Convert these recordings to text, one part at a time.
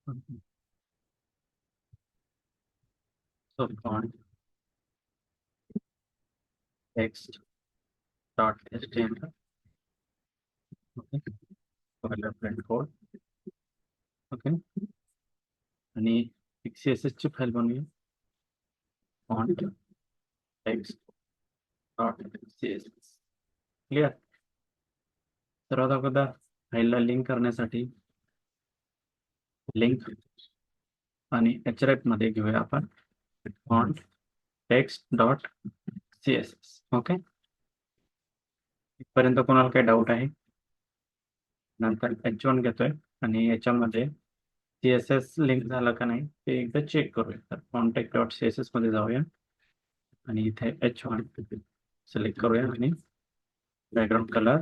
Okay. So font text dot html. Okay. Color print code. Okay. आणि एक CSS ची file बनवूया. Font text dot CSS. Clear. सर्वात अगोदर फाईलला लिंक करण्यासाठी लिंक आणि href मध्ये घेऊया आपण font text dot CSS. Okay. इथपर्यंत कोणाला काही डाऊट आहे? नंतर H1 घेतोय आणि याच्यामध्ये CSS लिंक झालं का नाही ते एकदा चेक करूया. तर कॉन्टॅक्ट डॉट CSS मध्ये जाऊया आणि इथे H1 सिलेक्ट करूया आणि बॅकग्राऊंड कलर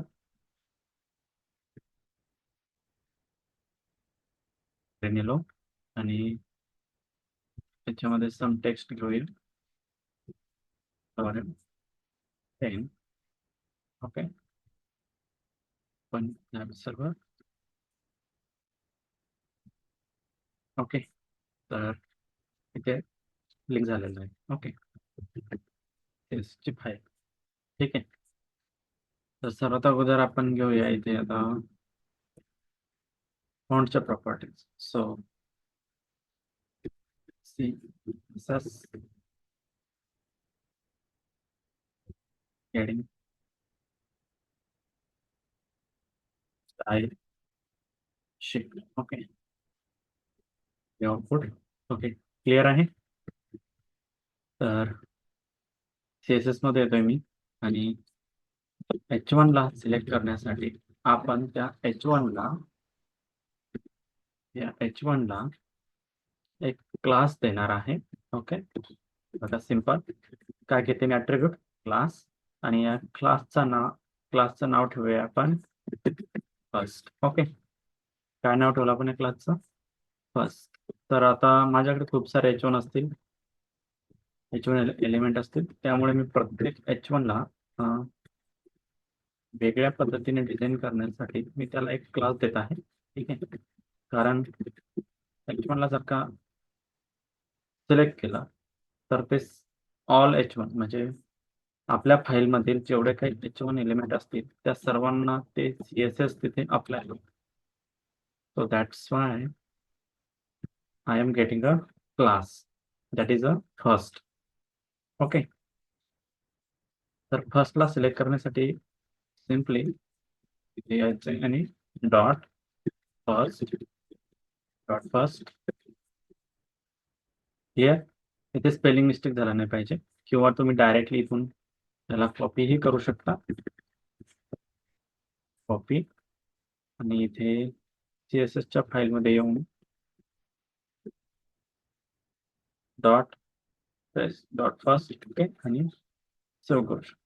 रेनिलो आणि त्याच्यामध्ये सम टेक्स्ट घेऊया. 10. ओके. पण सर्व ओके. तर इथे लिंक झालेलं आहे. ओके. ची फाईल. ठीक आहे. तर सर्वात अगोदर आपण घेऊया इथे आता फॉन्टच्या properties. So CSS heading style shape. Okay. Output. Okay. Clear आहे. तर CSS मध्ये येतोय मी आणि H1 ला सिलेक्ट करण्यासाठी आपण त्या H1 ला एक क्लास देणार आहे. ओके. आता सिंपल काय घेते मी ॲट्रिब्यूट क्लास आणि या क्लासचं नाव ठेवूया आपण फर्स्ट. ओके. काय नाव ठेवलं आपण या क्लासचं? फर्स्ट. तर आता माझ्याकडे खूप सारे H1 असतील, H1 एलिमेंट असतील, त्यामुळे मी प्रत्येक H1 ला वेगळ्या पद्धतीने डिझाईन करण्यासाठी मी त्याला एक क्लास देत आहे. ठीक आहे. कारण H1 ला जर का सिलेक्ट केला तर ते ऑल H1 म्हणजे आपल्या फाईलमधील जेवढे काही H1 एलिमेंट असतील त्या सर्वांना ते CSS तिथे अप्लाय होईल. So that's why I am getting a class that is a first. Okay. तर फर्स्टला सिलेक्ट करण्यासाठी सिम्पली इथे यायचं आणि डॉट फर्स्ट हिअर. इथे स्पेलिंग मिस्टेक झाला नाही पाहिजे किंवा तुम्ही डायरेक्टली इथून त्याला कॉपीही करू शकता. कॉपी आणि इथे CSS च्या फाईलमध्ये येऊन डॉट फर्स्ट ओके आणि सेव्ह करू शकतो.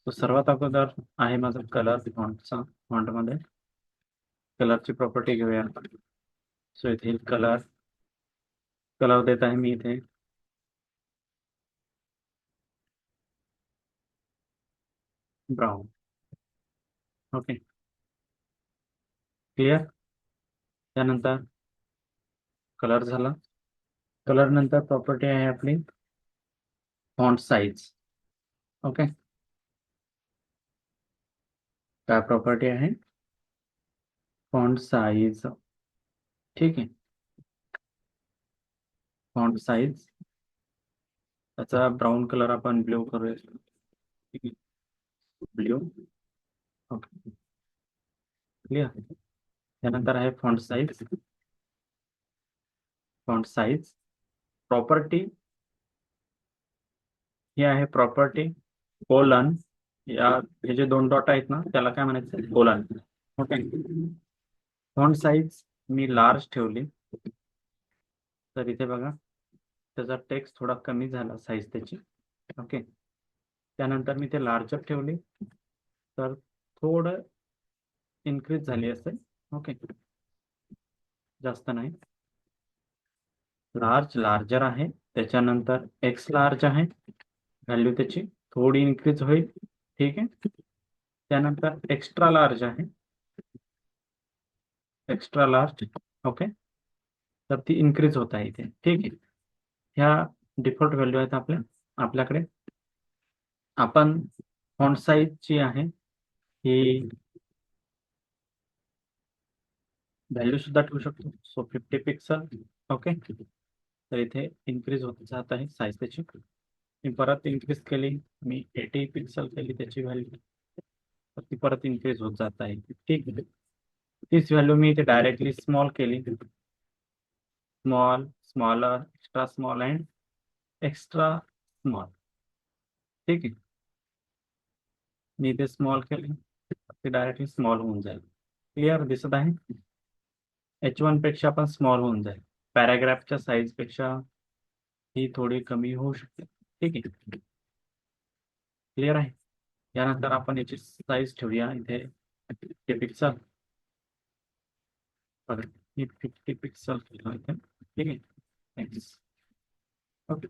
तो सर्वात अगोदर आहे माझा कलर फॉन्टमध्ये कलरची प्रॉपर्टी घेऊया. सो इथे कलर देत आहे मी इथे ब्राऊन. ओके. क्लिअर. त्यानंतर कलर झाला. कलर नंतर प्रॉपर्टी आहे आपली फॉन्ट साईज. ओके. काय प्रॉपर्टी आहे? Font size. ठीक आहे. फॉन्ट साईज त्याचा ब्राऊन कलर आपण ब्ल्यू करूया. ठीक आहे. ब्ल्यू. ओके. क्लिअर. त्यानंतर आहे फॉन्ट साईज प्रॉपर्टी. ही आहे प्रॉपर्टी कोलन या हे जे दोन डॉट आहेत ना त्याला काय म्हणायचं? कोलन. ओके. फॉन्ट साईज मी लार्ज ठेवली तर इथे बघा त्याचा टेक्स्ट थोडा कमी झाला साईज त्याची. ओके. त्यानंतर मी ते लार्जर ठेवली तर थोडं इन्क्रीज झाली असेल. ओके. जास्त नाही. लार्जर आहे. त्याच्यानंतर एक्स लार्ज आहे. व्हॅल्यू त्याची थोडी इन्क्रीज होईल. ठीक आहे. त्यानंतर एक्स्ट्रा लार्ज आहे. Extra large. ओके. तर ती इन्क्रीज होत आहे इथे. ठीक आहे. ह्या डिफॉल्ट व्हॅल्यू आहेत आपल्याकडे. आपण फॉन्ट साईज जी आहे ही व्हॅल्यू सुद्धा ठेवू शकतो. So 50 pixel. ओके. तर इथे इन्क्रीज होत जात आहे साईज त्याची. मी परत इन्क्रीज केली, मी 80 पिक्सल केली त्याची व्हॅल्यू, तर ती परत इन्क्रीज होत जात आहे. ठीक आहे. तीच व्हॅल्यू मी इथे डायरेक्टली स्मॉल केली. Small, smaller, extra small and extra small. ठीक आहे. मी इथे स्मॉल केली, ते डायरेक्टली स्मॉल होऊन जाईल. क्लिअर दिसत आहे? H1 पेक्षा पण स्मॉल होऊन जाईल. पॅराग्राफच्या साईज पेक्षा ही थोडी कमी होऊ शकते. ठीक आहे. क्लिअर आहे? यानंतर आपण याची साईज ठेवूया इथे 50 पिक्सल. बघा, ही 50 पिक्सल ठेवलं इथे. ठीक आहे. नेक्स्ट. ओके.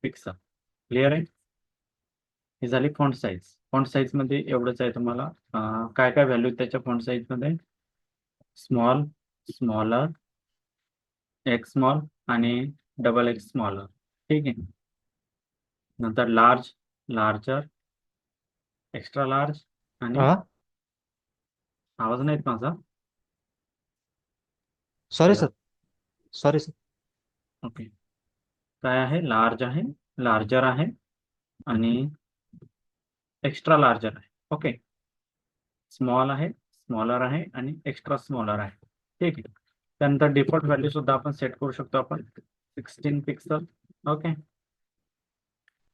पिक्सल. क्लिअर आहे? ही झाली फॉन्ट साईज. फॉन्ट साईज मध्ये एवढंच आहे तुम्हाला. काय काय व्हॅल्यू त्याच्या फॉन्ट साईज मध्ये? स्मॉल, स्मॉलर, एक्स स्मॉल आणि डबल एक्स स्मॉलर. ठीक आहे. नंतर लार्ज, लार्जर, एक्स्ट्रा लार्ज आणि हा. आवाज नाही येत माझा? Sorry hello. Sir. Sorry sir. Okay. काय आहे? लार्ज आहे, लार्जर आहे आणि एक्स्ट्रा लार्जर आहे. ओके. स्मॉल आहे, स्मॉलर आहे आणि एक्स्ट्रा स्मॉलर आहे. ठीक आहे. त्यानंतर डिफॉल्ट व्हॅल्यू सुद्धा आपण सेट करू शकतो आपण 16 पिक्सल. ओके.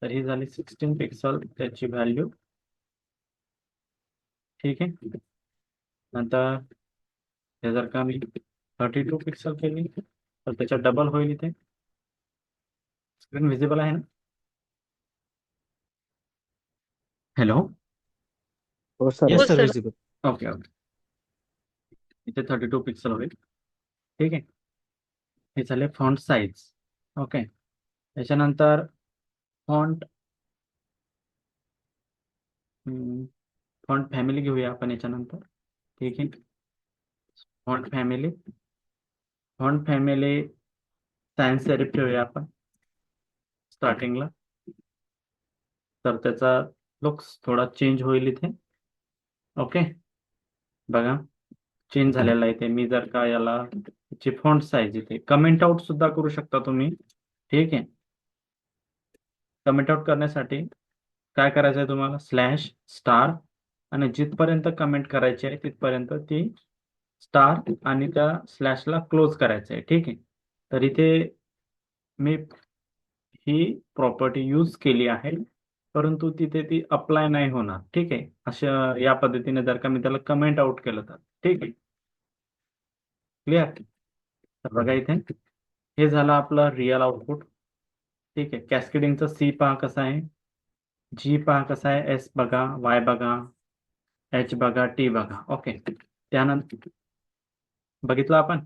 तर ही झाली 16 पिक्सल त्याची व्हॅल्यू. ठीक आहे. नंतर हे जर का मी 32 पिक्सल केली तर त्याच्या डबल होईल इथे. स्क्रीन विजिबल आहे ना? हॅलो. हो sir. Yes yes sir, visible. Okay okay. इथे 32 पिक्सल होईल. ठीक आहे. हे झाले फॉन्ट साईज. ओके. त्याच्यानंतर फॉन्ट फॉन्ट फॅमिली घेऊया आपण याच्यानंतर. ठीक आहे. Font family, font family science serif ठेवूया आपण स्टार्टिंगला. तर त्याचा लुक्स थोडा चेंज होईल इथे. ओके. बघा, चेंज झालेला आहे ते. मी जर का याला फॉन्ट साईज इथे कमेंट आउट सुद्धा करू शकता तुम्ही. ठीक आहे. कमेंट आउट करण्यासाठी काय करायचं आहे तुम्हाला? स्लॅश स्टार आणि जिथपर्यंत कमेंट करायची आहे तिथपर्यंत ती स्टार आणि त्या स्लॅशला क्लोज करायचं आहे. ठीक आहे. तर इथे मी ही प्रॉपर्टी यूज केली आहे, परंतु तिथे ती अप्लाय नाही होणार. ठीक आहे. अशा या पद्धतीने जर का मी त्याला कमेंट आउट केलं तर. ठीक आहे. क्लिअर? तर बघा इथे हे झालं आपलं रिअल आउटपुट. ठीक आहे. कॅस्केडिंगचा सी पहा कसा आहे, जी पहा कसा आहे, एस बघा, वाय बघा, एच बघा, टी बघा. ओके. त्यानंतर बघितलं आपण.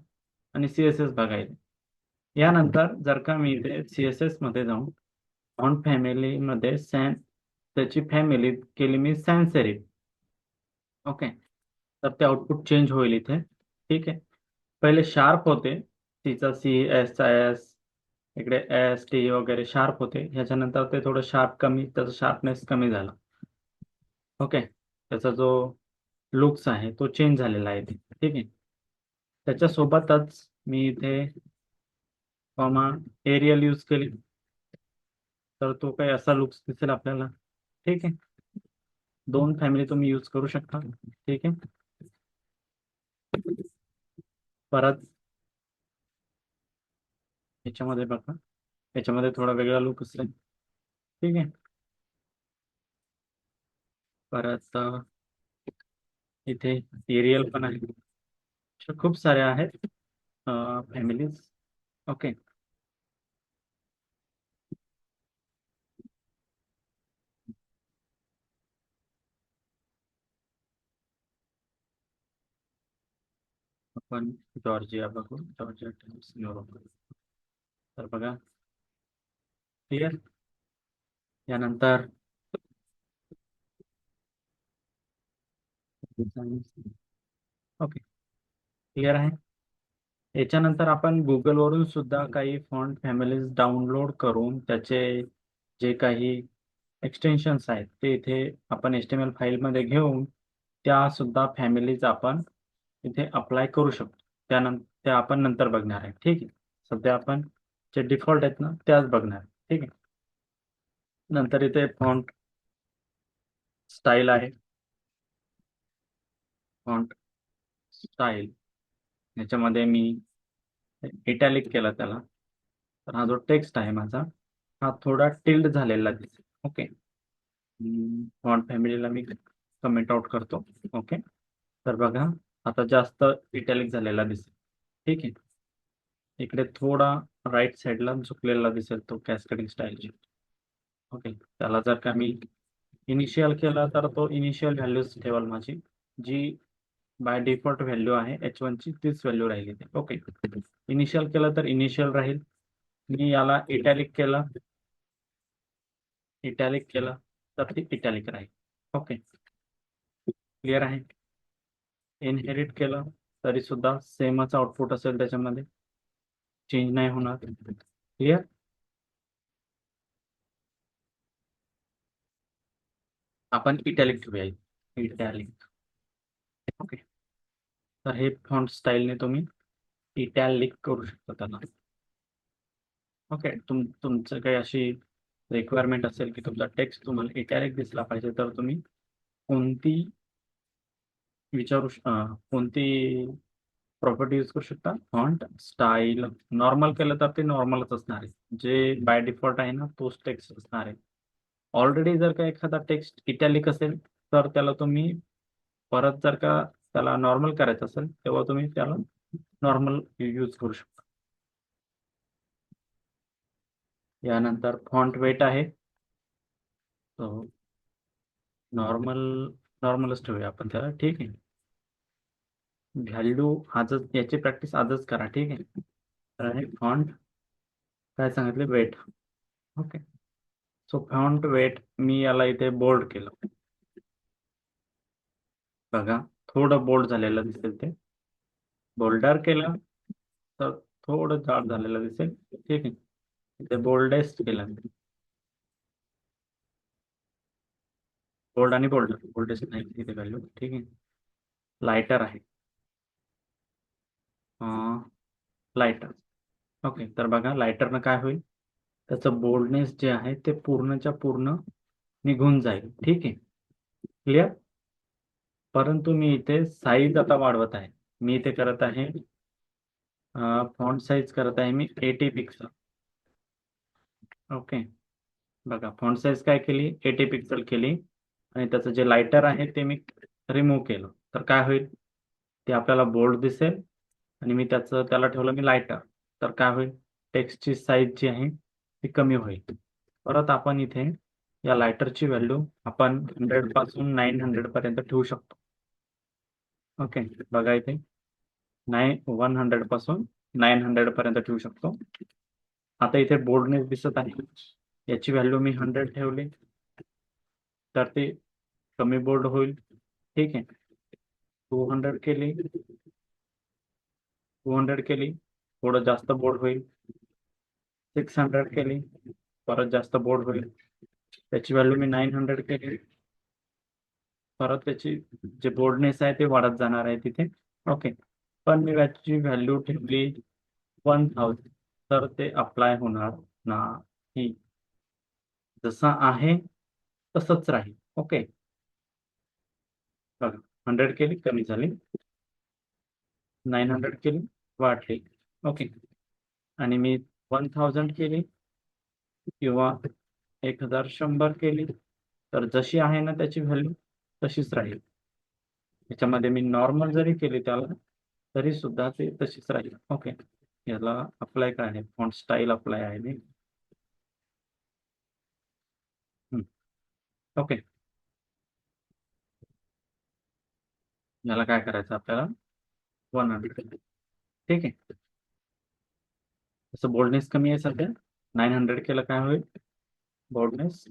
आणि CSS बघायला. यानंतर जर का मी इथे CSS मध्ये जाऊन फॉन्ट फॅमिली मध्ये त्याची फॅमिली केली मी सॅन्स सेरिफ. ओके. तर ते आउटपुट चेंज होईल इथे. ठीक आहे. पहिले शार्प होते, सीचा सी, एस चा एस, इकडे एस टी वगैरे शार्प होते. ह्याच्यानंतर ते थोडं शार्प कमी, त्याचा शार्पनेस कमी झाला. ओके. त्याचा जो लुक्स आहे तो चेंज झालेला आहे इथे. ठीक आहे. त्याच्यासोबतच मी इथे कॉमा एरियल यूज केली, तर तो काही असा लुक्स दिसेल आपल्याला. ठीक आहे. दोन फॅमिली तुम्ही यूज करू शकता. ठीक आहे. परत याच्यामध्ये बघा, याच्यामध्ये थोडा वेगळा लुक असेल. ठीक आहे. परत इथे एरियल पण आहे. अशा खूप साऱ्या आहेत फॅमिलीज. ओके. आपण जॉर्जिया बघू. Georgia times new York. तर बघा, क्लिअर. यानंतर ओके. क्लिअर आहे. याच्यानंतर आपण गुगलवरून सुद्धा काही फॉन्ट फॅमिलीज डाउनलोड करून त्याचे जे काही एक्सटेन्शन्स आहेत ते इथे आपण HTML फाईलमध्ये घेऊन त्या सुद्धा फॅमिलीज आपण इथे अप्लाय करू शकतो. त्यानंतर त्या आपण नंतर बघणार आहे. ठीक आहे. सध्या आपण जे डिफॉल्ट आहेत ना त्याच बघणार आहे. ठीक आहे. नंतर इथे फॉन्ट स्टाईल आहे. फॉन्ट स्टाईल याच्यामध्ये मी इटॅलिक केला त्याला. तर हा जो टेक्स्ट आहे माझा हा थोडा टिल्ड झालेला दिसेल. ओके. फॉन्ट फॅमिलीला मी कमेंट आउट करतो. ओके. तर बघा आता जास्त इटॅलिक झालेला दिसेल. ठीक आहे. इकडे थोडा राईट साईडला झुकलेला दिसेल तो कॅस्केडिंग स्टाईलची. ओके. त्याला जर का मी इनिशियल केला तर तो इनिशियल व्हॅल्यूज ठेवाल माझी जी बाय डिफॉल्ट व्हॅल्यू आहे H1 ची तीच व्हॅल्यू राहिली ते. ओके. इनिशियल केलं तर इनिशियल राहील. मी याला इटॅलिक केला तर ते इटॅलिक राहील. ओके. क्लिअर आहे. इनहेरिट केलं तरी सुद्धा सेमच आउटपुट असेल त्याच्यामध्ये चेंज नाही होणार. क्लिअर. आपण इटॅलिक ठेवूया इटॅलिक. ओके. तर हे फॉन्ट स्टाईलने तुम्ही इटॅलिक करू शकता त्याला. ओके. तुमचं काही अशी रिक्वायरमेंट असेल की तुमचा टेक्स्ट तुम्हाला इटॅलिक दिसला पाहिजे तर तुम्ही कोणती कोणती प्रॉपर्टी यूज करू शकता. फॉन्ट स्टाईल नॉर्मल केलं तर ते नॉर्मलच असणार आहे. जे बाय डिफॉल्ट आहे ना तोच टेक्स्ट असणार आहे. ऑलरेडी जर का एखादा टेक्स्ट इटॅलिक असेल तर त्याला तुम्ही परत जर का त्याला नॉर्मल करायचं असेल तेव्हा तुम्ही त्याला नॉर्मल यूज करू शकता. यानंतर फॉन्ट वेट आहे नॉर्मल नॉर्मलच ठेवूया आपण त्याला. ठीक आहे. व्हॅल्यू आजच याची प्रॅक्टिस आजच करा. ठीक आहे. तर हे फॉन्ट काय सांगितले weight. Okay. So font weight मी याला इथे बोल्ड केलं. बघा थोडं बोल्ड झालेलं दिसेल ते. बोल्डर केलं तर थोडं जाड झालेलं दिसेल. ठीक आहे. इथे बोल्डेस्ट केलं. बोल्ड आणि बोल्डेस्ट नाही इथे व्हॅल्यू. ठीक आहे. लायटर आहे लायटर. ओके. तर बघा लायटरनं काय होईल त्याचं बोल्डनेस जे आहे ते पूर्णच्या पूर्ण निघून जाईल. ठीक आहे. क्लिअर. परंतु मी इथे साईज आता वाढवत आहे. मी इथे करत आहे फॉन्ट साईज करत आहे मी 80 पिक्सल. ओके. बघा फॉन्ट साईज काय केली 80 पिक्सल केली आणि त्याचं जे लायटर आहे ते मी रिमूव्ह केलं. तर काय होईल ते आपल्याला बोल्ड दिसेल आणि मी त्याला ठेवलं मी लायटर. तर काय होईल टेक्स्टची साईज जी आहे ती कमी होईल. परत आपण इथे या लायटरची व्हॅल्यू आपण 100 पासून 900 पर्यंत ठेवू शकतो. ओके. बघा इथे 100 पासून 900 पर्यंत ठेवू शकतो. आता इथे बोल्डनेस दिसत आहे. याची व्हॅल्यू मी 100 ठेवली तर ते कमी बोल्ड होईल. ठीक आहे. 200 केली 200 केली थोडं जास्त बोल्ड होईल. 600 केली परत जास्त बोल्ड होईल. त्याची व्हॅल्यू मी 900 केली परत त्याची जे बोल्डनेस आहे ते वाढत जाणार आहे तिथे. ओके. पण मी याची व्हॅल्यू ठेवली 1000 तर ते अप्लाय होणार नाही. जसा आहे तसंच राहील. ओके. बघा 100 केली कमी झाली 900 केली वाढली. ओके. आणि मी 1000 केली किंवा 1100 केली तर जशी आहे ना त्याची व्हॅल्यू तशीच राहील. याच्यामध्ये मी नॉर्मल जरी केली त्याला तरी सुद्धा ते तशीच राहील. ओके. याला अप्लाय काय आहे फॉन्ट स्टाईल अप्लाय आहे मी. ओके. याला काय करायचं आपल्याला 100. ठीक आहे. तसं बोल्डनेस कमी आहे सध्या 900 केलं काय होईल बोल्डनेस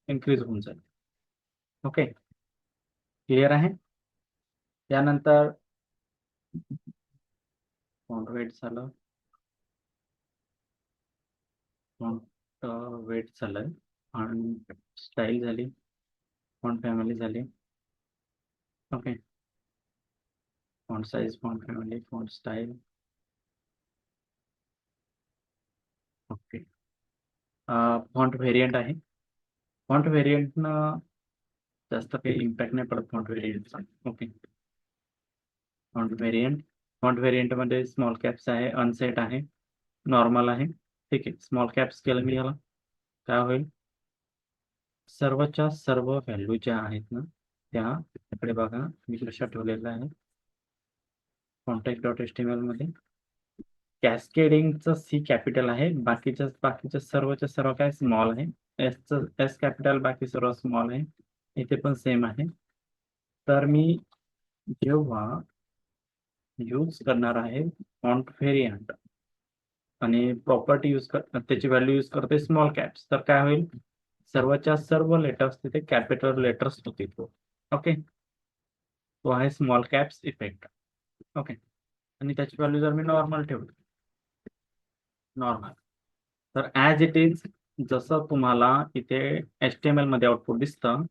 इन्क्रीज होऊन जाईल. ओके. क्लिअर आहे. त्यानंतर फॉन्ट वेट झालं, फॉन्ट वेट झालं, आणि स्टाईल झाली, फॉन्ट फॅमिली झाली. Okay, font size, font family, font style. Okay, font variant आहे. फॉन्ट व्हेरियंटनं जास्त काही इम्पॅक्ट नाही पडत फॉन्ट व्हेरियंटचा. ओके, फॉन्ट व्हेरियंटमध्ये स्मॉल कॅप्स आहे, अनसेट आहे, नॉर्मल आहे. ठीक आहे, स्मॉल कॅप्स केलं मी याला, काय होईल, सर्वच्या सर्व व्हॅल्यू ज्या आहेत ना त्या इकडे बघा मी कशा ठेवलेल्या आहे contact.html मध्ये. कॅस्केडिंगचं सी कॅपिटल आहे, बाकीच्या सर्वच्या सर्व काय स्मॉल आहे. एस कॅपिटल, बाकी सर्व स्मॉल आहे. इथे पण सेम आहे. तर मी जेव्हा यूज करणार आहे फॉन्ट व्हेरियंट आणि प्रॉपर्टी त्याची व्हॅल्यू यूज करते स्मॉल कॅप्स, तर काय होईल, सर्वच्या सर्व लेटर्स तिथे कॅपिटल लेटर्स होतील. ओके, तो आहे स्मॉल कॅप्स इफेक्ट. ओके, आणि त्याची व्हॅल्यू जर मी नॉर्मल ठेवली, नॉर्मल, तर ॲज इट इज जसं तुम्हाला इथे HTML मध्ये आउटपुट दिसतं,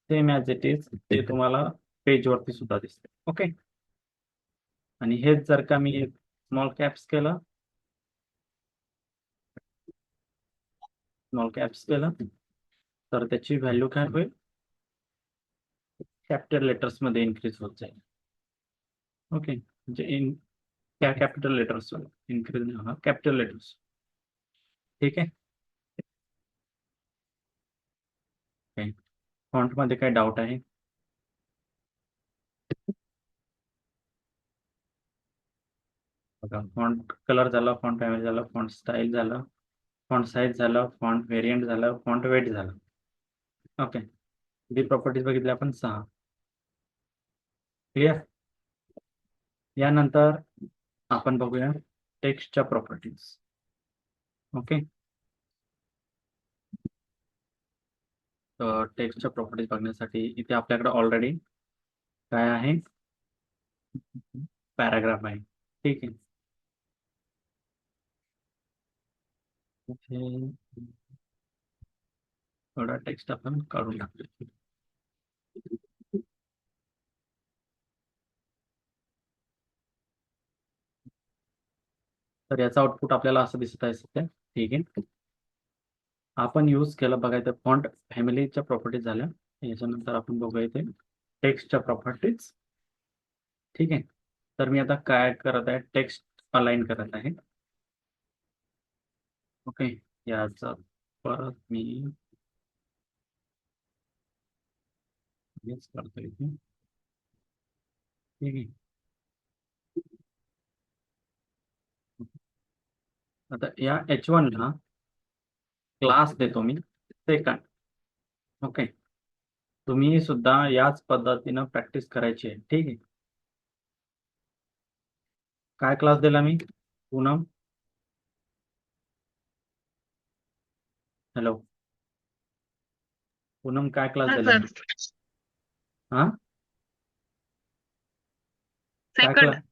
सेम ॲज इट इज ते तुम्हाला पेजवरती सुद्धा दिसते. ओके, आणि हेच जर का मी स्मॉल कॅप्स केलं, तर त्याची व्हॅल्यू काय होईल, कॅपिटल लेटर्स मध्ये इन्क्रीज होत जाईल. ओके, म्हणजे कॅपिटल लेटर्स इन्क्रीज नाही होणार, कॅपिटल लेटर्स. ठीक आहे. फॉन्ट मध्ये काय डाऊट आहे? बघा, फॉन्ट कलर झाला, फॉन्ट फॅमिली झालं, फॉन्ट स्टाईल झालं, फॉन्ट साईज झालं, फॉन्ट व्हेरियंट झालं, फॉन्ट वेट झालं. ओके, डी प्रॉपर्टीज बघितल्या आपण 6. क्लिअर. यानंतर आपण बघूया टेक्स्टच्या प्रॉपर्टीज. ओके, तर टेक्स्टच्या प्रॉपर्टीज बघण्यासाठी इथे आपल्याकडे ऑलरेडी काय आहे, पॅराग्राफ आहे. ठीक आहे, इथे थोडा टेक्स्ट आपण काढून टाकूया. तर याचा आउटपुट आपल्याला असं दिसत आहे सध्या. ठीक आहे, आपण यूज केलं बघायचं फॉन्ट फॅमिलीच्या प्रॉपर्टीज झाल्या. याच्यानंतर आपण बघूया इथे टेक्स्टच्या प्रॉपर्टीज. ठीक आहे, तर मी आता काय करत आहे, टेक्स्ट अलाइन करत आहे. ओके, याचा परत मी हेच करतो इथे. ठीक आहे, आता या H1 ला क्लास देतो मी सेकंड. ओके, तुम्ही सुद्धा याच पद्धतीनं प्रॅक्टिस करायची आहे. ठीक आहे, काय क्लास दिला मी, पूनम? हॅलो पूनम, काय क्लास हा दिला सर, मी? हा, काय सेकंड. क्लास?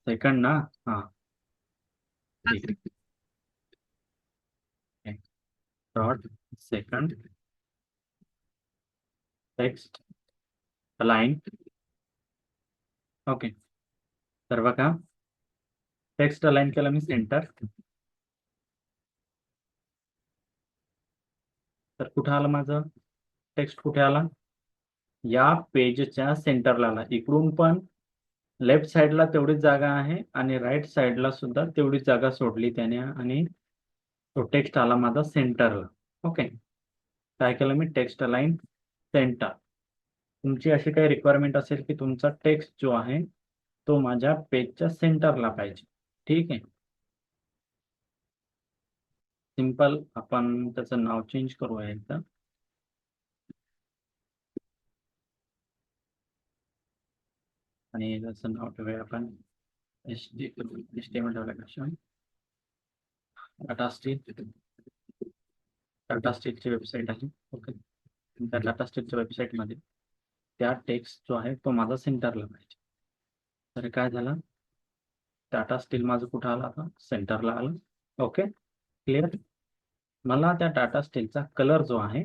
सेकंड ना. हा, ठीक आहे. Dot second text align. Okay, तर बघा टेक्स्ट अलाइन केलं मी सेंटर. तर कुठं आलं माझं टेक्स्ट, कुठे आला, या पेजच्या सेंटरला आला. इकडून पण लेफ्ट साईडला तेवढीच जागा आहे आणि राईट साईडला सुद्धा तेवढीच जागा सोडली त्याने, आणि तो टेक्स्ट आला माझा सेंटरला. ओके, काय केलं मी, टेक्स्ट अलाइन सेंटर. तुमची अशी काही रिक्वायरमेंट असेल की तुमचा टेक्स्ट जो आहे तो माझ्या पेजच्या सेंटरला पाहिजे. ठीक आहे, सिंपल आपण त्याचं नाव चेंज करूया एकदा. आणि त्याचं नाव ठेवूया आपण HTML ठेवलं कशा, टाटा स्टीलची वेबसाईट आहे. ओके, त्या टाटा स्टीलच्या वेबसाईटमध्ये त्या टेक्स्ट जो आहे तो माझा सेंटरला पाहिजे. तर काय झालं, टाटा स्टील माझं कुठं आलं आता सेंटरला आलं. Okay clear. मला त्या टाटा स्टीलचा कलर जो आहे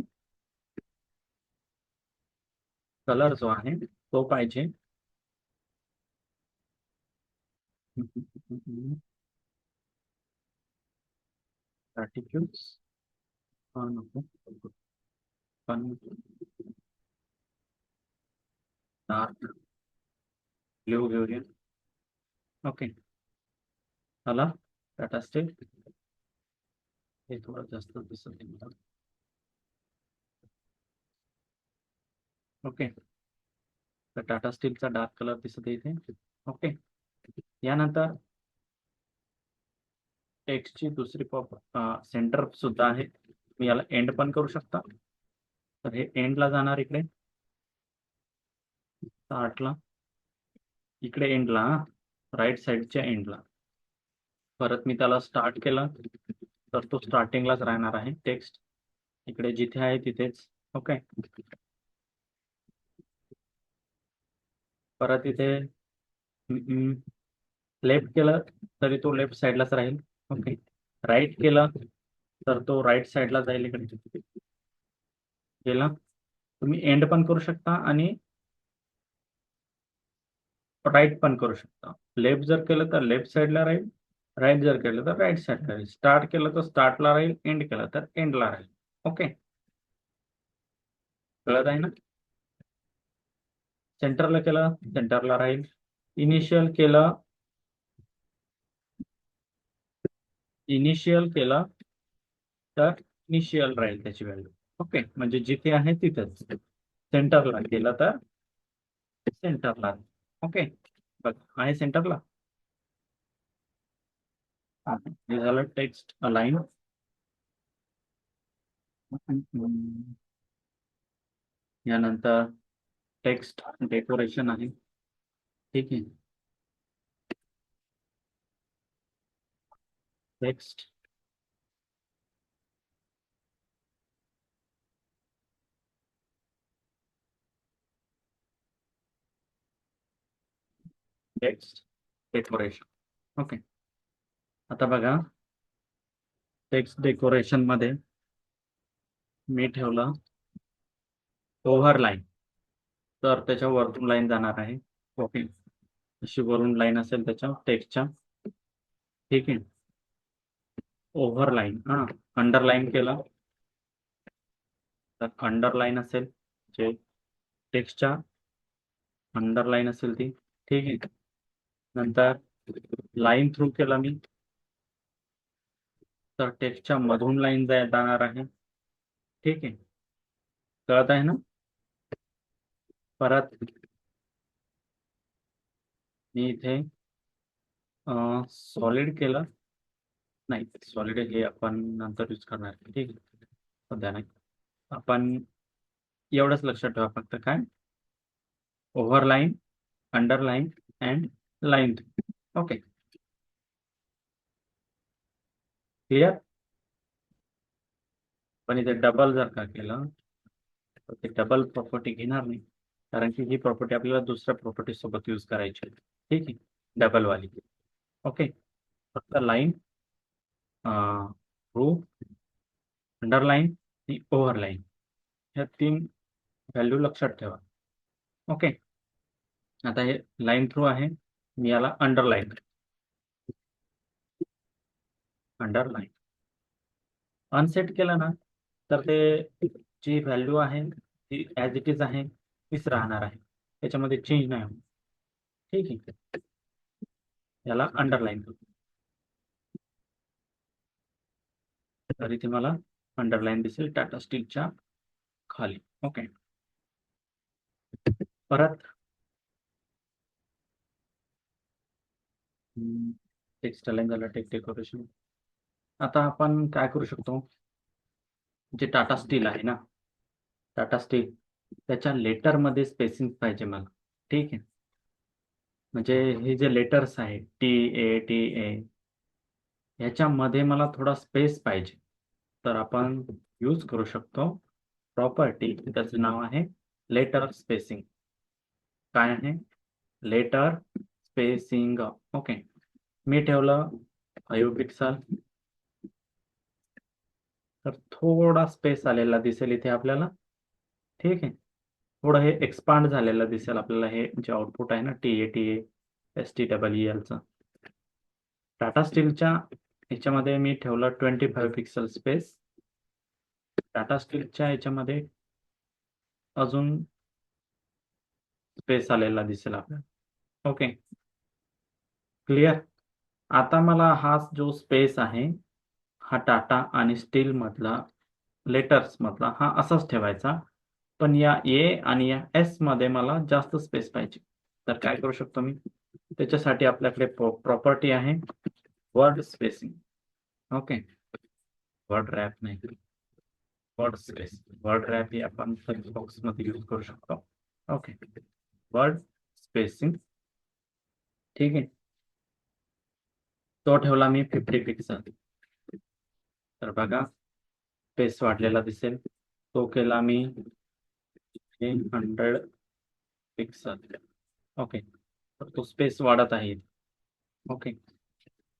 तो पाहिजे Attitudes. नको पण डार्क ब्ल्यू घेऊया. ओके आला टाटा स्टील. हे थोडं जास्त दिसत आहे मला. ओके तर टाटा स्टीलचा डार्क कलर दिसत आहे इथे. ओके यानंतर टेक्स्टची दुसरी सेंटर सुद्धा आहे. मी याला एंड पण करू शकता. तर हे एंडला जाणार इकडे स्टार्टला, इकडे एंडला, राईट साईडच्या एंडला. परत मी त्याला स्टार्ट केलं तर तो स्टार्टिंगलाच राहणार आहे टेक्स्ट, इकडे जिथे आहे तिथेच. ओके परत इथे लेफ्ट केलं तरी तो लेफ्ट साईडलाच राहील. ओके राईट केलं तर तो राईट साईडला जाईल इकडे. केला तुम्ही एंड पण करू शकता आणि राईट पण करू शकता. लेफ्ट जर केलं तर लेफ्ट साईडला राहील, राईट जर केलं तर राईट साईडला राहील. स्टार्ट केलं तर स्टार्टला राहील, एंड केलं तर एंडला राहील. ओके कळत आहे ना. सेंटरला केलं सेंटरला राहील. इनिशियल केलं तर इनिशियल राहील त्याची व्हॅल्यू. ओके म्हणजे जिथे आहे तिथेच. सेंटरला केलं तर सेंटरला. ओके बघ आहे सेंटरला. हे झालं टेक्स्ट अलाइन. यानंतर टेक्स्ट डेकोरेशन आहे. ठीक आहे टेक्स्ट डेकोरेशन. ओके आता बघा टेक्स्ट डेकोरेशन मध्ये मी ठेवलं ओव्हर लाईन, तर त्याच्या वरतून लाईन जाणार आहे. ओके अशी वरून लाईन असेल त्याच्या टेक्स्टच्या. ठीक आहे ओव्हर लाईन अंडरलाईन केलं तर अंडरलाईन असेल जे टेक्स्टच्या अंडरलाईन असेल ती. ठीक आहे नंतर लाईन थ्रू केला मी तर टेक्स्टच्या मधून लाईन जाणार आहे. ठीक आहे कळत आहे ना. परत मी इथे सॉलिड केलं, नाही सॉलिड हे आपण नंतर यूज करणार. ठीक आहे सध्या नाही. आपण एवढंच लक्षात ठेवा फक्त काय overline, underline and line. Okay clear. पण इथे डबल जर का केलं तर ते डबल प्रॉपर्टी घेणार नाही, कारण की ही प्रॉपर्टी आपल्याला दुसऱ्या प्रॉपर्टी सोबत यूज करायची आहे. ठीक आहे डबल वाली. ओके फक्त लाईन रो अंडरलाईन आणि ओव्हरलाईन ह्या 3 व्हॅल्यू लक्षात ठेवा. ओके आता हे लाईन थ्रू आहे, मी याला अंडरलाईन अनसेट केलं ना तर ते जी व्हॅल्यू आहे ती ॲज इट इज आहे तीच राहणार आहे, त्याच्यामध्ये चेंज नाही होणार. ठीक आहे याला अंडरलाईन तर इथे मला अंडरलाईन दिसेल टाटा स्टीलच्या खाली. ओके परत टेक्स्ट अलाइन झालं टेक्स्ट डेकोरेशन. आता आपण काय करू शकतो, जे टाटा स्टील आहे ना टाटा स्टील त्याच्या लेटरमध्ये स्पेसिंग पाहिजे मला. ठीक आहे म्हणजे हे जे लेटर्स आहे TA ह्याच्यामध्ये मला थोडा स्पेस पाहिजे, तर आपण यूज करू शकतो प्रॉपर्टी, त्याचं नाव आहे लेटर स्पेसिंग. काय आहे लेटर स्पेसिंग. ओके मी ठेवलं 5 पिक्सल, तर थोडा स्पेस आलेला दिसेल इथे आपल्याला. ठीक आहे, थोडं हे एक्सपांड झालेलं दिसेल आपल्याला, हे जे आउटपुट आहे ना TATASTEELचं. टाटा स्टीलच्या ह्याच्यामध्ये मी ठेवलं 25 पिक्सल स्पेस. टाटा स्टीलच्या ह्याच्यामध्ये अजून स्पेस आलेला दिसेल आपल्याला. Okay, clear. आता मला हा जो स्पेस आहे हा टाटा आणि स्टील मधला, लेटर्स मधला, हा असाच ठेवायचा. पण या ए आणि या एस मध्ये मला जास्त स्पेस पाहिजे. तर काय करू शकतो मी, त्याच्यासाठी आपल्याकडे प्रॉपर्टी आहे word spacing. Okay, word wrap नाही, वर्ड स्पेस. वर्ड रॅप ही आपण सर्च बॉक्स मध्ये यूज करू शकतो. Okay, word spacing. ठीक आहे, तो ठेवला मी 50 पिक्सल. तर बघा स्पेस वाढलेला दिसेल. तो केला मी 100 पिक्सल. ओके, तर तो स्पेस वाढत आहे. ओके,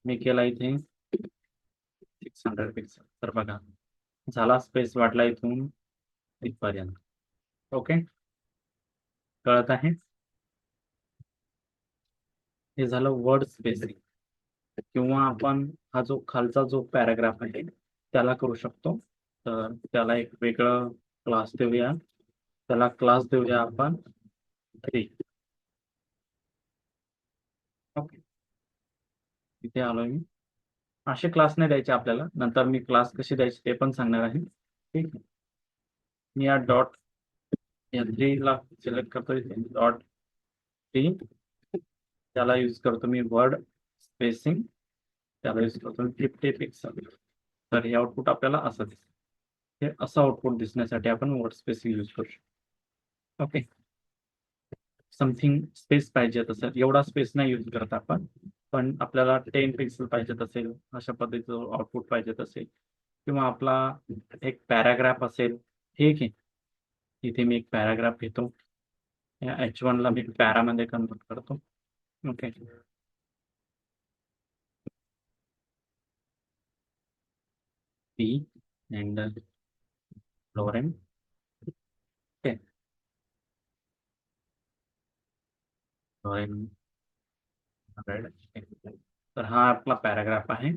मी केला इथे 600 पिक्सल. तर बघा झाला, स्पेस वाढला इथून इथपर्यंत. ओके, कळत आहे. हे झालं वर्ड स्पेसिंग. किंवा आपण हा जो खालचा जो पॅराग्राफ आहे त्याला करू शकतो. तर त्याला एक वेगळं क्लास देऊया. त्याला क्लास देऊया आपण 3. ओके, इथे आलोय मी. असे क्लास नाही द्यायचे आपल्याला, नंतर मी क्लास कशी द्यायची ते पण सांगणार आहे. ठीक आहे, मी या डॉट या 3 ला सिलेक्ट करतो इथे, डॉट 3. त्याला यूज करतो मी वर्ड स्पेसिंग. त्याला यूज करतो 50 पिक्सल. तर हे आउटपुट आपल्याला असं दिसेल. हे असं आउटपुट दिसण्यासाठी आपण वर्ड स्पेसिंग यूज करू शकतो. ओके, समथिंग स्पेस पाहिजे असेल, एवढा स्पेस नाही यूज करत आपण, पण आपल्याला 10 पिक्सल पाहिजेत असेल, अशा पद्धतीचं आउटपुट पाहिजेत असेल, किंवा आपला एक पॅराग्राफ असेल. ठीक आहे, इथे मी एक पॅराग्राफ घेतो. या H1 ला मी पॅरामध्ये कन्वर्ट करतो. Okay, P and lower M. Okay, lower M 100. तर हा आपला पॅराग्राफ आहे.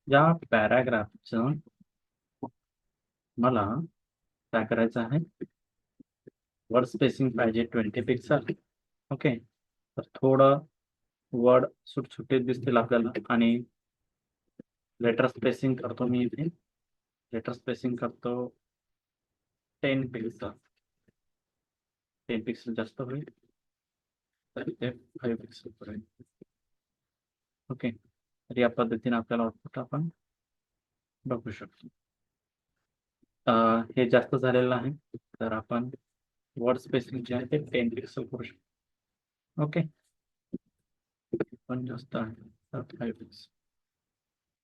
या पॅराग्राफचं मला काय करायचं आहे, वर्ड स्पेसिंग पाहिजे 20 पिक्सल. ओके, तर थोडं वर्ड सुटसुटीत दिसतील आपल्याला. आणि लेटर स्पेसिंग करतो मी इथे. लेटर स्पेसिंग करतो 10 पिक्सल. 10 पिक्सल जास्त होईल, तर इथे 5 पिक्सल पर्यंत. ओके, तर या पद्धतीने आपल्याला आउटपुट आपण बघू शकतो. हे जास्त झालेलं आहे, तर आपण वर्ड स्पेसिंग जे आहे ते 10 पिक्सल करू शकतो. ओके, पण जास्त आहे तर 5 पिक्सल.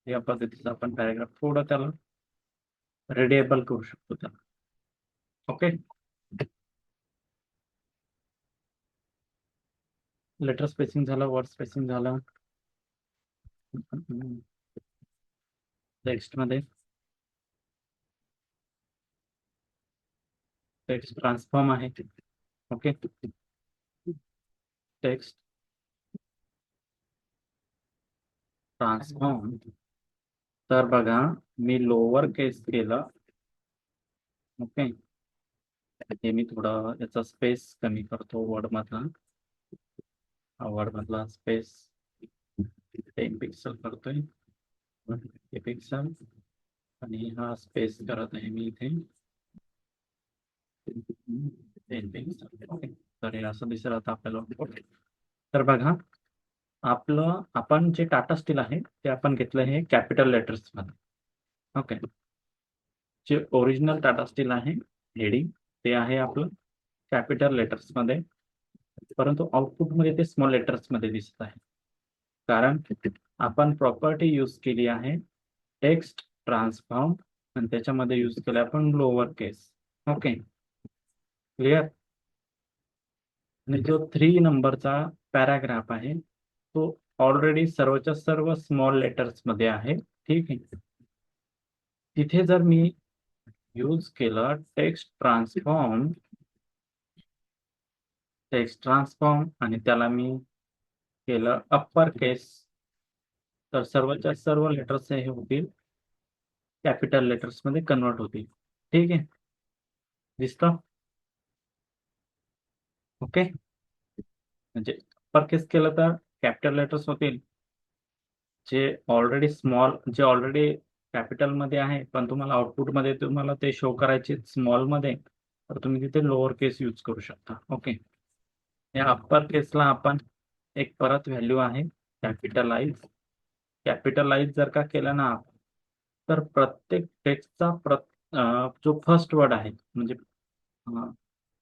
या पद्धतीचं आपण पॅराग्राफ थोडं त्याला रिडेबल करू शकतो त्याला. ओके, लेटर स्पेसिंग झालं, वर्ड स्पेसिंग झालं. टेक्स्ट मध्ये टेक्स्ट ट्रान्सफॉर्म आहे. Okay, text transform. तर बघा मी लोअर केस केलं. ओके, हे मी थोडं याचा स्पेस कमी करतो वर्ड मधला. हा वर्ड मधला स्पेस 10 पिक्सल करतोय, 50 पिक्सल. आणि हा स्पेस करत आहे मी इथे 10 पिक्सल. ओके, तर हे असं दिसेल आता आपल्याला. ओके, तर बघा आपलं, आपण जे टाटा स्टील आहे ते आपण घेतलं हे कॅपिटल लेटर्स मध्ये. ओके, जे ओरिजिनल टाटा स्टील आहे हेडिंग ते आहे आपलं कॅपिटल लेटर्स मध्ये, परंतु आउटपुट मध्ये ते स्मॉल लेटर्स मध्ये दिसत आहे. कारण आपण प्रॉपर्टी यूज केली आहे टेक्स्ट ट्रान्सफॉर्म, आणि त्याच्यामध्ये यूज केलं आपण लोअर केस. Okay, clear. आणि जो 3 नंबरचा पॅराग्राफ आहे तो ऑलरेडी सर्वच्या सर्व स्मॉल लेटर्स मध्ये आहे. ठीक आहे. तिथे जर मी यूज केलं टेक्स्ट ट्रान्सफॉर्म आणि त्याला मी केलं अप्पर केस, तर सर्वच्या सर्व लेटर्स हे होतील कॅपिटल लेटर्स मध्ये कन्वर्ट होतील. ठीक आहे. दिसतं? ओके. म्हणजे अप्पर केस केलं तर कॅपिटल लेटर्स होतील, जे ऑलरेडी कॅपिटल मध्ये आहे पण तुम्हाला आउटपुट मध्ये तुम्हाला ते शो करायचे स्मॉल मध्ये, तर तुम्ही तिथे लोअर केस यूज करू शकता. ओके. या अप्पर केसला आपण एक परत व्हॅल्यू आहे कॅपिटलाइज. कॅपिटलाइज जर का केलं ना, तर प्रत्येक टेक्स्टचा जो फर्स्ट वर्ड आहे, म्हणजे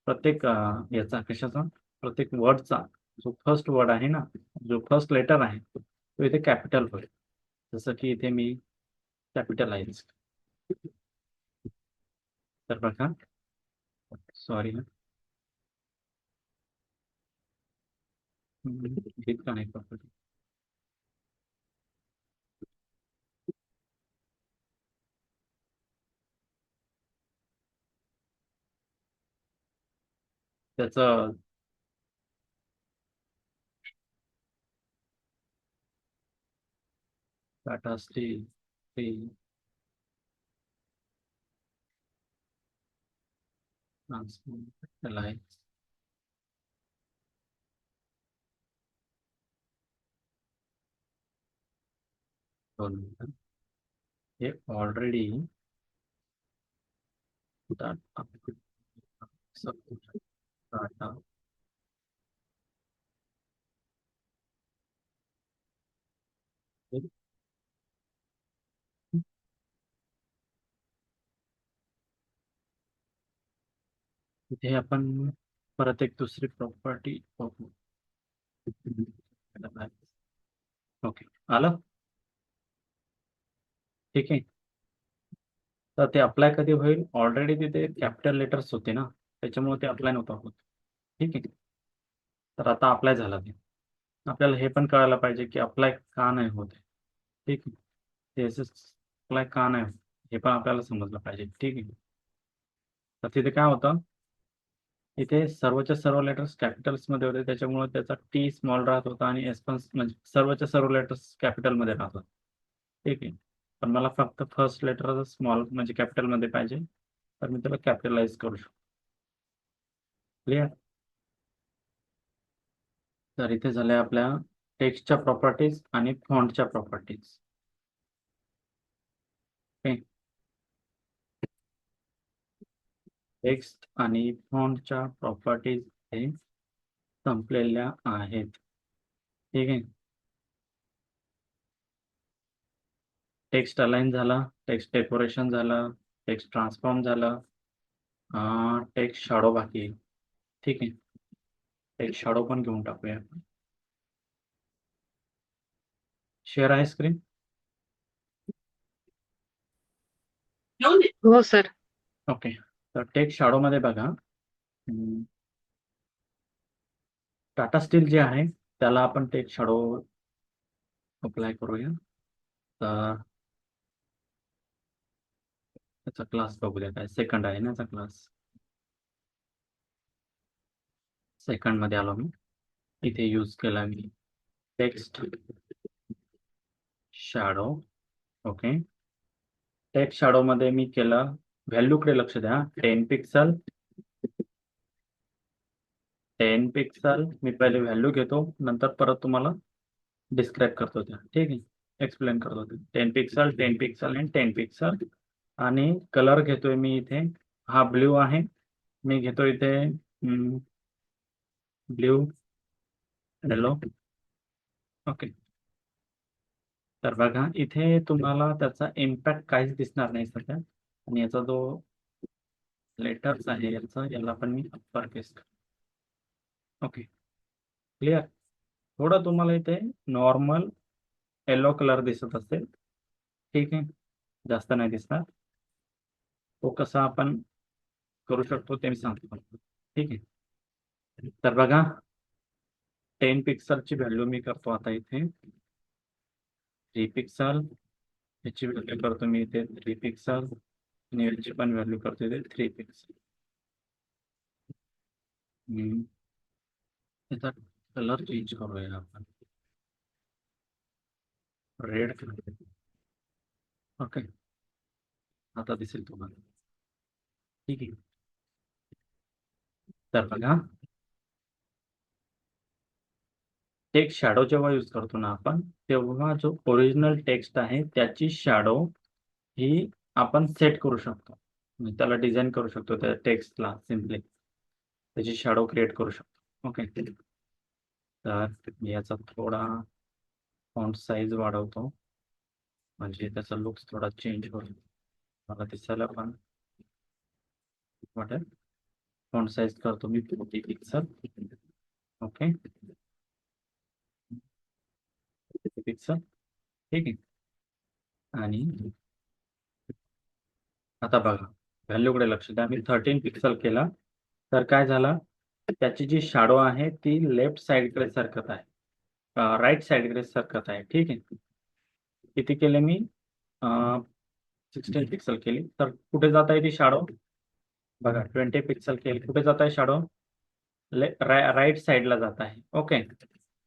प्रत्येक याचा कशाचा प्रत्येक वर्डचा जो फर्स्ट वर्ड आहे ना, जो फर्स्ट लेटर आहे तो इथे कॅपिटल होईल. जसं की इथे मी कॅपिटलाइज, तर बघा, सॉरी ना, इतका नाही प्रॉपर्टी. त्याचं टाटा स्टील ट्रान्सफॉर्म हे ऑलरेडी टाटा इथे आपण परत एक दुसरी प्रॉपर्टी बघू. ओके, आलं. ठीक आहे. तर ते अप्लाय कधी होईल? ऑलरेडी तिथे कॅपिटल लेटर्स होते ना, त्याच्यामुळे ते अप्लाय नव्हतं होत. ठीक आहे. तर आता अप्लाय झाला ते. आपल्याला हे पण कळायला पाहिजे की अप्लाय का नाही होत आहे. ठीक आहे. ते अप्लाय का नाही होत हे पण आपल्याला समजलं पाहिजे. ठीक आहे. तर तिथे काय होतं, इथे सर्वच्या सर्व लेटर्स कॅपिटल्स मध्ये होते, त्याच्यामुळे त्याचा टी स्मॉल राहत होता आणि एस पण म्हणजे सर्वच्या सर्व लेटर्स कॅपिटल मध्ये राहतात. ठीक आहे. पण मला फक्त फर्स्ट लेटर स्मॉल म्हणजे कॅपिटल मध्ये पाहिजे, तर मी त्याला कॅपिटलाइज करू शकतो. क्लिअर? तर इथे झाल्या आपल्या टेक्स्टच्या प्रॉपर्टीज आणि फॉन्टच्या प्रॉपर्टीज. टेक्स्ट आणि फॉन्टच्या प्रॉपर्टीज हे संपलेल्या आहेत. ठीक आहे. टेक्स्ट अलाइन झाला, टेक्स्ट डेकोरेशन झालं, टेक्स्ट ट्रान्सफॉर्म झालं, टेक्स्ट शॅडो बाकी आहे. ठीक आहे. टेक्स्ट शॅडो पण घेऊन टाकूया आपण. शेअर आहे स्क्रीन? हो सर. ओके. तर टेक्स्ट शॅडो मध्ये बघा, टाटा स्टील जे आहे त्याला आपण टेक्स्ट शॅडो अप्लाय करूया. तर त्याचा क्लास बघूया, काय सेकंड आहे ना, त्याचा क्लास सेकंड मध्ये आलो मी. इथे यूज केला मी text shadow. Okay. Text shadow मध्ये मी केलं, व्हॅल्यूकडे लक्ष द्या, 10 पिक्सल. 10 पिक्सल मी पहिले व्हॅल्यू घेतो, नंतर परत तुम्हाला डिस्क्राईब करतो त्या. ठीक आहे. एक्सप्लेन करतो ते. 10 पिक्सल 10 पिक्सल आणि 10 पिक्सल. आणि कलर घेतोय मी इथे, हा ब्ल्यू आहे. मी घेतो इथे ब्ल्यू येलो. ओके. तर बघा, इथे तुम्हाला त्याचा इम्पॅक्ट काहीच दिसणार नाही सध्या. आणि याचा जो लेटर्स आहे याला पण मी अप्पर केस. ओके. क्लिअर? थोडं तुम्हाला इथे नॉर्मल येलो कलर दिसत असेल. ठीक आहे. जास्त नाही दिसणार. तो कसा आपण करू शकतो ते मी सांगतो. ठीक आहे. तर बघा, 10 पिक्सलची व्हॅल्यू मी करतो आता इथे 3 पिक्सल, याची व्हॅल्यू करतो मी इथे 3 पिक्सल आणि याची पण व्हॅल्यू करतो इथे 3 पिक्सल. याचा कलर चेंज करूया आपण, रेड कलर. ओके, आता दिसेल तुम्हाला. ठीक आहे, तर बघा टेक्स्ट शॅडो जेव्हा यूज करतो ना आपण, तेव्हा जो ओरिजिनल टेक्स्ट आहे त्याची शॅडो ही आपण सेट करू शकतो. म्हणजे त्याला डिझाईन करू शकतो, त्या टेक्स्टला सिम्पली त्याची शॅडो क्रिएट करू शकतो. ओके, तर मी याचा थोडा फॉन्ट साईज वाढवतो, म्हणजे त्याचा लुक्स थोडा चेंज होईल, मला दिसायला पण वाटेल. फॉन्ट साईज करतो मी 40 पिक्सल. Okay, pixel. ठीक आहे, आणि आता बघा व्हॅल्यूकडे लक्ष द्या. मी 13 पिक्सल केला तर काय झालं, त्याची जी शॅडो आहे ती लेफ्ट साईडकडे सरकत आहे, राईट साईडकडे सरकत आहे. ठीक आहे, किती केले मी 16 पिक्सल केली, तर कुठे जात आहे ती शॅडो बघा. 20 पिक्सल केली, कुठे जात आहे शॅडो, राईट साईडला जात आहे. ओके,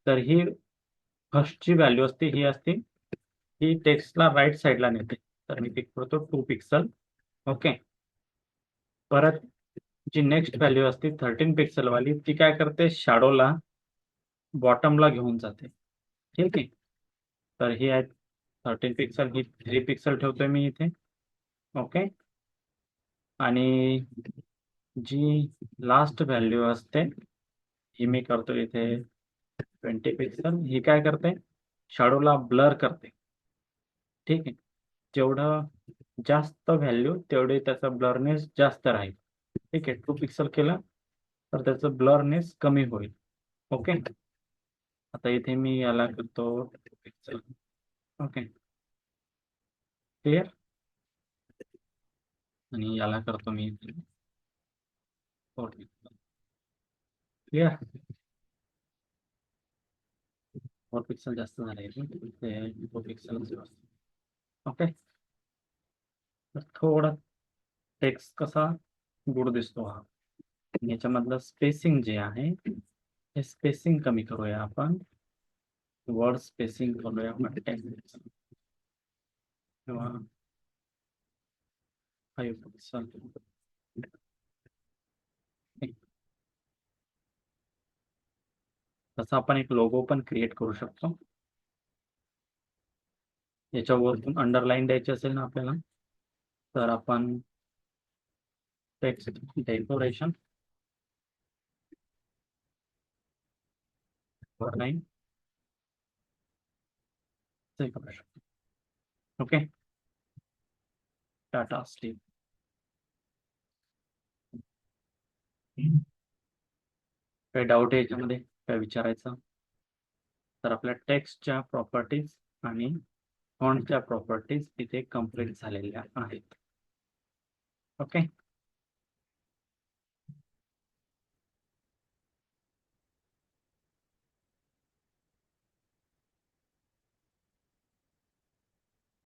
तर ही फर्स्टची व्हॅल्यू असते, ही असते, ही टेक्स्टला राईट साईडला नेते, तर मी पिक करतो 2 पिक्सल. ओके, परत जी नेक्स्ट व्हॅल्यू असते 13 पिक्सल वाली, ती काय करते, शॅडोला बॉटमला घेऊन जाते. ठीक आहे, तर ही आहे 13 पिक्सल, ही 3 पिक्सल ठेवतोय मी इथे. ओके, आणि जी लास्ट व्हॅल्यू असते ही मी करतो इथे 20 पिक्सल. ही काय करते, शॅडोला ब्लर करते. ठीक आहे, जेवढं जास्त व्हॅल्यू तेवढे त्याचा ब्लरनेस जास्त राहील. ठीक आहे, 2 पिक्सल केलं तर त्याचं ब्लरनेस कमी होईल. ओके, आता इथे मी याला करतो 2 पिक्सल. ओके, क्लिअर, आणि याला करतो मी 4 पिक्सल. क्लिअर, 4 पिक्सल जास्त झाले, 4 पिक्सल. ओके, तर थोडा टेक्स्ट कसा गुड दिसतो हा. याच्यामधलं स्पेसिंग जे आहे हे स्पेसिंग कमी करूया आपण, वर्ड स्पेसिंग करूया आपण 10 पिक्सल किंवा 5 पिक्सल. तसं आपण एक लोगो पण क्रिएट करू शकतो. याच्यावरतून अंडरलाईन द्यायची असेल ना आपल्याला, तर आपण टेक्स्ट डेकोरेशन लाईन करू शकतो. Okay, Tata steel. काही डाऊट आहे याच्यामध्ये, काय विचारायचं, तर आपल्या टेक्स्टच्या प्रॉपर्टीज आणि फॉन्टच्या प्रॉपर्टीज इथे कंप्लीट झालेल्या आहेत. ओके.